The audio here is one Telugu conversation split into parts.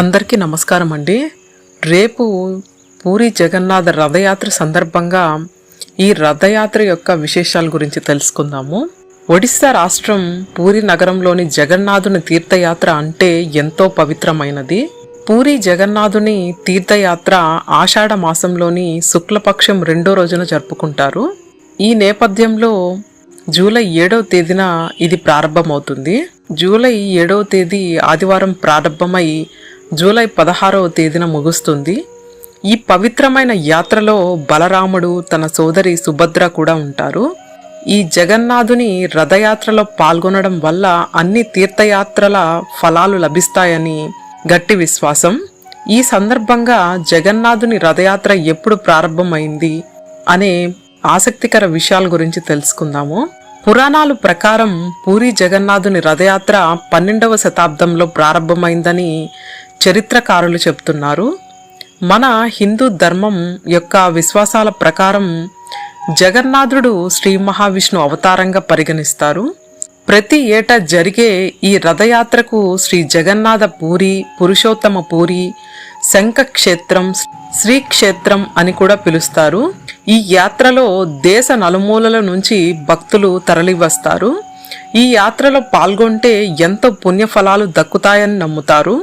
అందరికీ నమస్కారం అండి. రేపు పూరి జగన్నాథ రథయాత్ర సందర్భంగా ఈ రథయాత్ర యొక్క విశేషాల గురించి తెలుసుకుందాము. ఒడిశా రాష్ట్రం పూరి నగరంలోని జగన్నాథుని తీర్థయాత్ర అంటే ఎంతో పవిత్రమైనది. పూరి జగన్నాథుని తీర్థయాత్ర ఆషాఢ మాసంలోని శుక్లపక్షం 2వ రోజున జరుపుకుంటారు. ఈ నేపథ్యంలో జూలై 7వ తేదీన ఇది ప్రారంభమవుతుంది. జూలై 7వ తేదీ ఆదివారం ప్రారంభమై జూలై 16వ తేదీన ముగుస్తుంది. ఈ పవిత్రమైన యాత్రలో బలరాముడు తన సోదరి సుభద్ర కూడా ఉంటారు. ఈ జగన్నాథుని రథయాత్రలో పాల్గొనడం వల్ల అన్ని తీర్థయాత్రల ఫలాలు లభిస్తాయని గట్టి విశ్వాసం. ఈ సందర్భంగా జగన్నాథుని రథయాత్ర ఎప్పుడు ప్రారంభమైంది అనే ఆసక్తికర విషయాల గురించి తెలుసుకుందాము. పురాణాల ప్రకారం పూరి జగన్నాథుని రథయాత్ర 12వ శతాబ్దంలో ప్రారంభమైందని చరిత్రకారులు చెప్తున్నారు. మన హిందూ ధర్మం యొక్క విశ్వాసాల ప్రకారం జగన్నాథుడు శ్రీ మహావిష్ణు అవతారంగా పరిగణిస్తారు. ప్రతి ఏటా జరిగే ఈ రథయాత్రకు శ్రీ జగన్నాథ పూరి, పురుషోత్తమ పూరి, శంఖ క్షేత్రం, శ్రీక్షేత్రం అని కూడా పిలుస్తారు. ఈ యాత్రలో దేశ నలుమూలల నుంచి భక్తులు తరలివస్తారు. ఈ యాత్రలో పాల్గొంటే ఎంతో పుణ్యఫలాలు దక్కుతాయని నమ్ముతారు.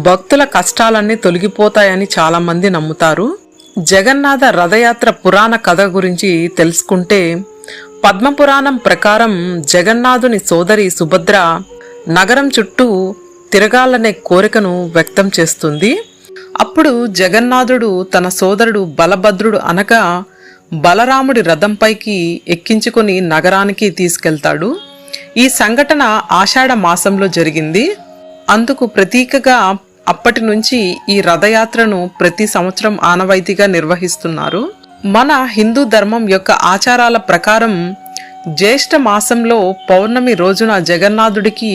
భక్తుల కష్టాలన్నీ తొలగిపోతాయని చాలా మంది నమ్ముతారు. జగన్నాథ రథయాత్ర పురాణ కథ గురించి తెలుసుకుంటే, పద్మపురాణం ప్రకారం జగన్నాథుని సోదరి సుభద్ర నగరం చుట్టూ తిరగాలనే కోరికను వ్యక్తం చేస్తుంది. అప్పుడు జగన్నాథుడు తన సోదరుడు బలభద్రుడు అనగా బలరాముడి రథంపైకి ఎక్కించుకుని నగరానికి తీసుకెళ్తాడు. ఈ సంఘటన ఆషాఢ మాసంలో జరిగింది. అందుకు ప్రతీకగా అప్పటి నుంచి ఈ రథయాత్రను ప్రతి సంవత్సరం ఆనవాయితీగా నిర్వహిస్తున్నారు. మన హిందూ ధర్మం యొక్క ఆచారాల ప్రకారం జ్యేష్ఠ మాసంలో పౌర్ణమి రోజున జగన్నాథుడికి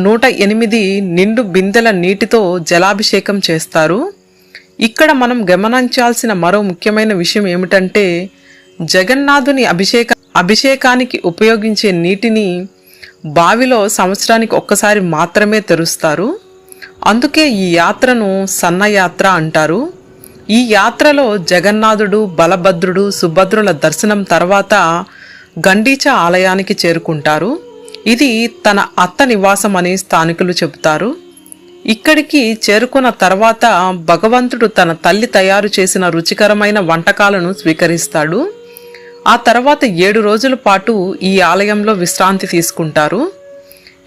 108 నిండు బిందెల నీటితో జలాభిషేకం చేస్తారు. ఇక్కడ మనం గమనించాల్సిన మరో ముఖ్యమైన విషయం ఏమిటంటే, జగన్నాథుని అభిషేకానికి ఉపయోగించే నీటిని బావిలో సంవత్సరానికి ఒక్కసారి మాత్రమే తెరుస్తారు. అందుకే ఈ యాత్రను సన్నయాత్ర అంటారు. ఈ యాత్రలో జగన్నాథుడు, బలభద్రుడు, సుభద్రుల దర్శనం తర్వాత గండీచ ఆలయానికి చేరుకుంటారు. ఇది తన అత్త నివాసం అని స్థానికులు చెబుతారు. ఇక్కడికి చేరుకున్న తర్వాత భగవంతుడు తన తల్లి తయారు చేసిన రుచికరమైన వంటకాలను స్వీకరిస్తాడు. ఆ తర్వాత 7 రోజుల పాటు ఈ ఆలయంలో విశ్రాంతి తీసుకుంటారు.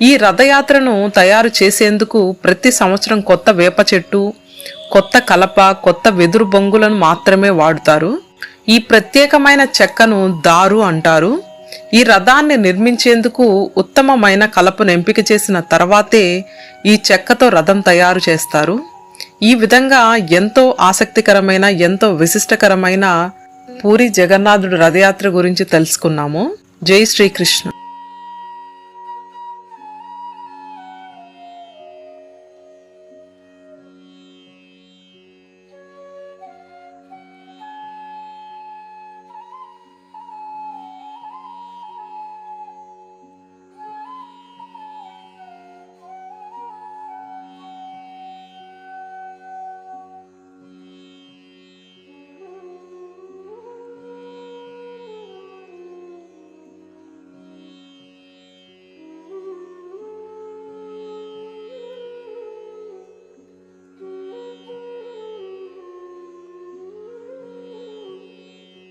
ఈ రథయాత్రను తయారు చేసేందుకు ప్రతి సంవత్సరం కొత్త వేప చెట్టు, కొత్త కలప, కొత్త వెదురు బొంగులను మాత్రమే వాడుతారు. ఈ ప్రత్యేకమైన చెక్కను దారు అంటారు. ఈ రథాన్ని నిర్మించేందుకు ఉత్తమమైన కలపను ఎంపిక చేసిన తర్వాతే ఈ చెక్కతో రథం తయారు చేస్తారు. ఈ విధంగా ఎంతో ఆసక్తికరమైన, ఎంతో విశిష్టకరమైన పూరి జగన్నాథుడు రథయాత్ర గురించి తెలుసుకున్నాము. జై శ్రీకృష్ణ.